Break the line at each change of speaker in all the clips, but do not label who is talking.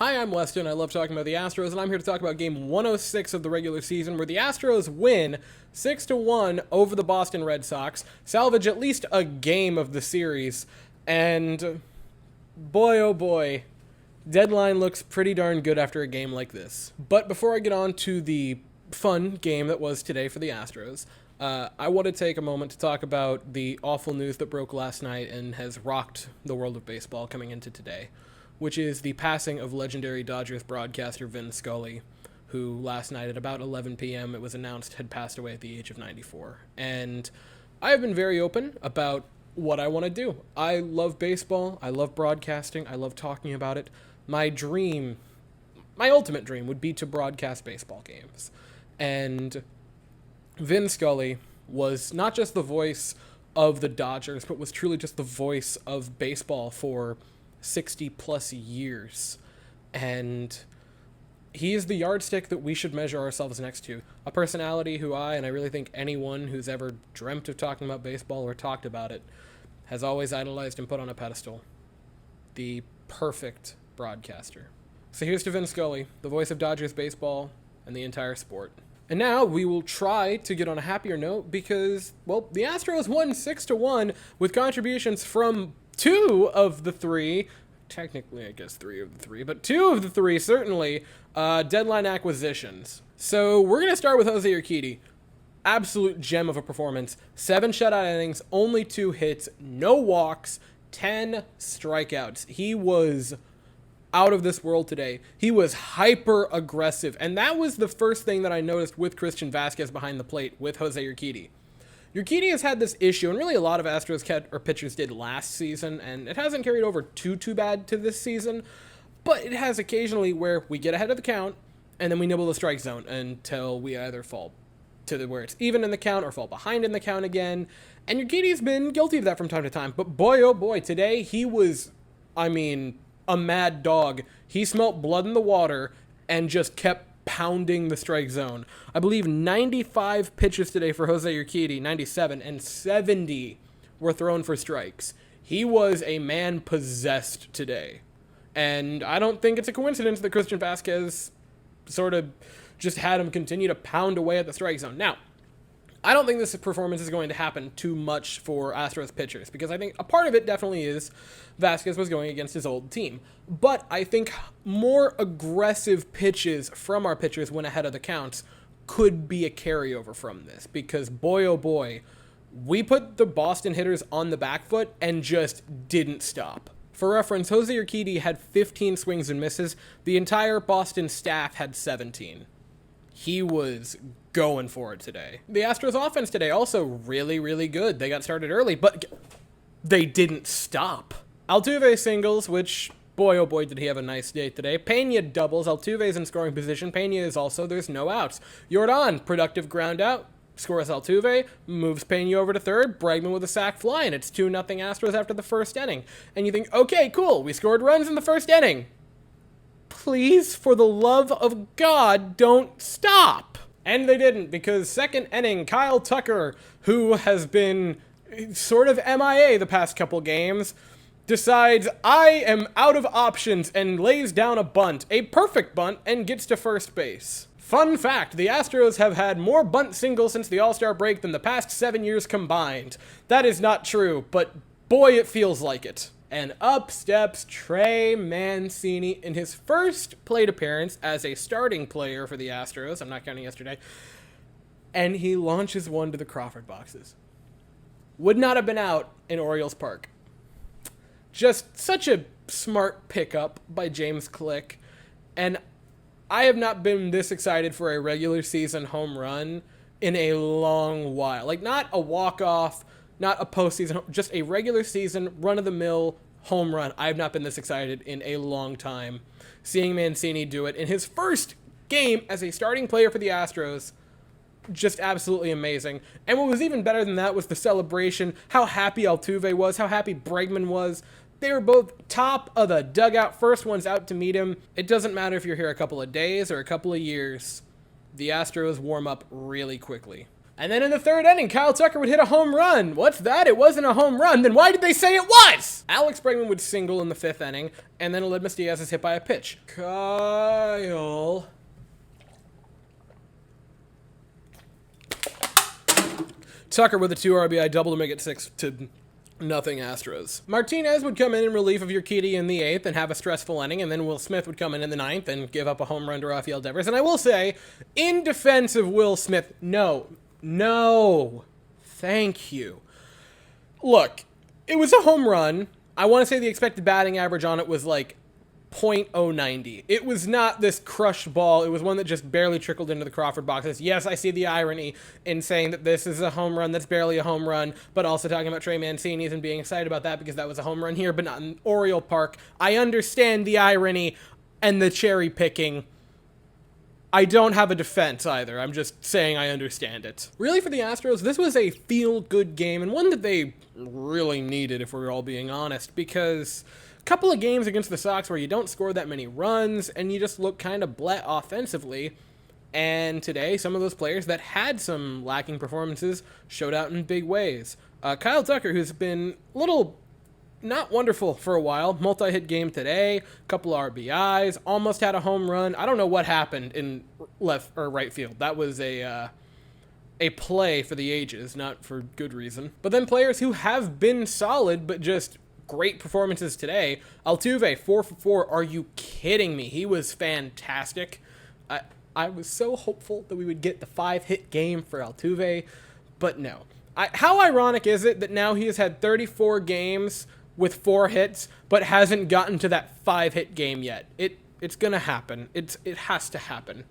Hi, I'm Weston. I love talking about the Astros, and I'm here to talk about game 106 of the regular season, where the Astros win 6-1 over the Boston Red Sox, salvage at least a game of the series, and boy oh boy, deadline looks pretty darn good after a game like this. But before I get on to the fun game that was today for the Astros, I want to take a moment to talk about the awful news that broke last night and has rocked the world of baseball coming into today, which is the passing of legendary Dodgers broadcaster Vin Scully, who last night at about 11 p.m. it was announced had passed away at the age of 94. And I have been very open about what I want to do. I love baseball, I love broadcasting, I love talking about it. My ultimate dream would be to broadcast baseball games. And Vin Scully was not just the voice of the Dodgers, but was truly just the voice of baseball for 60 plus years, and he is the yardstick that we should measure ourselves next to. A personality who I really think anyone who's ever dreamt of talking about baseball or talked about it has always idolized and put on a pedestal. The perfect broadcaster. So here's to Vin Scully, the voice of Dodgers baseball and the entire sport. And now we will try to get on a happier note because, well, the Astros won 6-1 with contributions from two of the three, technically I guess three of the three, but two of the three certainly, deadline acquisitions. So we're going to start with Jose Urquidy. Absolute gem of a performance. 7 shutout innings, only 2 hits, no walks, 10 strikeouts. He was out of this world today. He was hyper aggressive, and that was the first thing that I noticed with Christian Vasquez behind the plate with Jose Urquidy. Urquidy has had this issue, and really a lot of Astros pitchers did last season, and it hasn't carried over too bad to this season, but it has occasionally where we get ahead of the count, and then we nibble the strike zone until we either fall to where it's even in the count or fall behind in the count again, and Urquidy's been guilty of that from time to time, but boy oh boy, today he was, a mad dog. He smelt blood in the water and just kept pounding the strike zone. I believe 95 pitches today for Jose Urquidy, 97, and 70 were thrown for strikes. He was a man possessed today. And I don't think it's a coincidence that Christian Vasquez sort of just had him continue to pound away at the strike zone. Now, I don't think this performance is going to happen too much for Astros pitchers, because I think a part of it definitely is Vasquez was going against his old team. But I think more aggressive pitches from our pitchers when ahead of the counts could be a carryover from this, because boy oh boy, we put the Boston hitters on the back foot and just didn't stop. For reference, Jose Urquidy had 15 swings and misses. The entire Boston staff had 17. He was going for it today. The Astros offense today also really good. They got started early, but they didn't stop. Altuve singles, which boy oh boy did he have a nice day today. Pena doubles. Altuve's in scoring position. Pena is also, there's no outs. Yordan, productive ground out. Scores Altuve, moves Pena over to third. Bregman with a sac fly, and it's 2-0 Astros after the first inning. And you think, okay, cool, we scored runs in the first inning. Please, for the love of God, don't stop. And they didn't, because second inning, Kyle Tucker, who has been sort of MIA the past couple games, decides I am out of options and lays down a bunt, a perfect bunt, and gets to first base. Fun fact, the Astros have had more bunt singles since the All-Star break than the past 7 years combined. That is not true, but boy, it feels like it. And up steps Trey Mancini in his first plate appearance as a starting player for the Astros. I'm not counting yesterday. And he launches one to the Crawford boxes. Would not have been out in Orioles Park. Just such a smart pickup by James Click. And I have not been this excited for a regular season home run in a long while. Like, not a walk-off, not a postseason, just a regular season, run-of-the-mill home run. I have not been this excited in a long time. Seeing Mancini do it in his first game as a starting player for the Astros, just absolutely amazing. And what was even better than that was the celebration, how happy Altuve was, how happy Bregman was. They were both top of the dugout, first ones out to meet him. It doesn't matter if you're here a couple of days or a couple of years. The Astros warm up really quickly. And then in the third inning, Kyle Tucker would hit a home run. What's that? It wasn't a home run. Then why did they say it was? Alex Bregman would single in the fifth inning, and then Aledmys Diaz is hit by a pitch. Kyle Tucker with a 2 RBI double to make it 6-0 Astros. Martinez would come in relief of Urquidy in the 8th and have a stressful inning, and then Will Smith would come in the 9th and give up a home run to Rafael Devers. And I will say, in defense of Will Smith, no, thank you. Look, it was a home run. I want to say the expected batting average on it was like .090. It was not this crushed ball. It was one that just barely trickled into the Crawford boxes. Yes, I see the irony in saying that this is a home run that's barely a home run, but also talking about Trey Mancini's and being excited about that because that was a home run here, but not in Oriole Park. I understand the irony and the cherry picking. I don't have a defense either. I'm just saying I understand it. Really, for the Astros, this was a feel-good game, and one that they really needed, if we're all being honest, because a couple of games against the Sox where you don't score that many runs, and you just look kind of bleh offensively, and today, some of those players that had some lacking performances showed out in big ways. Kyle Tucker, who's been a little not wonderful for a while. Multi-hit game today, couple RBIs, almost had a home run. I don't know what happened in left or right field. That was a play for the ages, not for good reason. But then players who have been solid, but just great performances today. Altuve, 4 for 4. Are you kidding me? He was fantastic. I was so hopeful that we would get the 5-hit game for Altuve, but no. How ironic is it that now he has had 34 games with 4 hits, but hasn't gotten to that 5-hit game yet? It's gonna happen. It has to happen.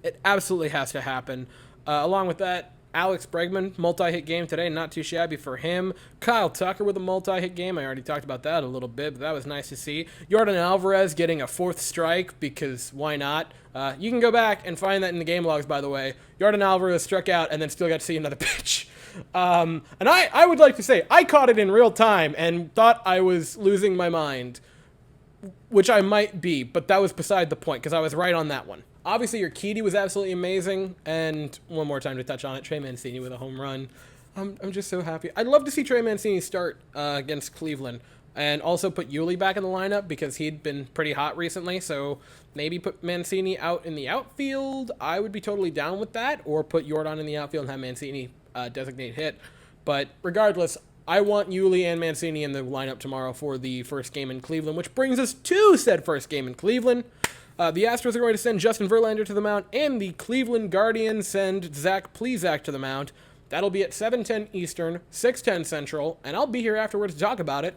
It absolutely has to happen. Along with that, Alex Bregman, multi-hit game today, not too shabby for him. Kyle Tucker with a multi-hit game. I already talked about that a little bit, but that was nice to see. Yordan Alvarez getting a 4th strike, because why not? You can go back and find that in the game logs, by the way. Yordan Alvarez struck out and then still got to see another pitch. And I would like to say, I caught it in real time and thought I was losing my mind, which I might be, but that was beside the point, because I was right on that one. Obviously, Urquidy was absolutely amazing, and one more time to touch on it, Trey Mancini with a home run. I'm just so happy. I'd love to see Trey Mancini start against Cleveland, and also put Yuli back in the lineup because he'd been pretty hot recently, so maybe put Mancini out in the outfield. I would be totally down with that, or put Yordan in the outfield and have Mancini designate hit. But regardless, I want Yuli and Mancini in the lineup tomorrow for the first game in Cleveland, which brings us to said first game in Cleveland. The Astros are going to send Justin Verlander to the mound, and the Cleveland Guardians send Zach Plesac to the mound. That'll be at 7:10 Eastern, 6:10 Central, and I'll be here afterwards to talk about it.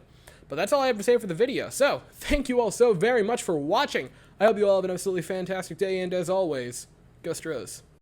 But that's all I have to say for the video. So, thank you all so very much for watching. I hope you all have an absolutely fantastic day, and as always, go Astros.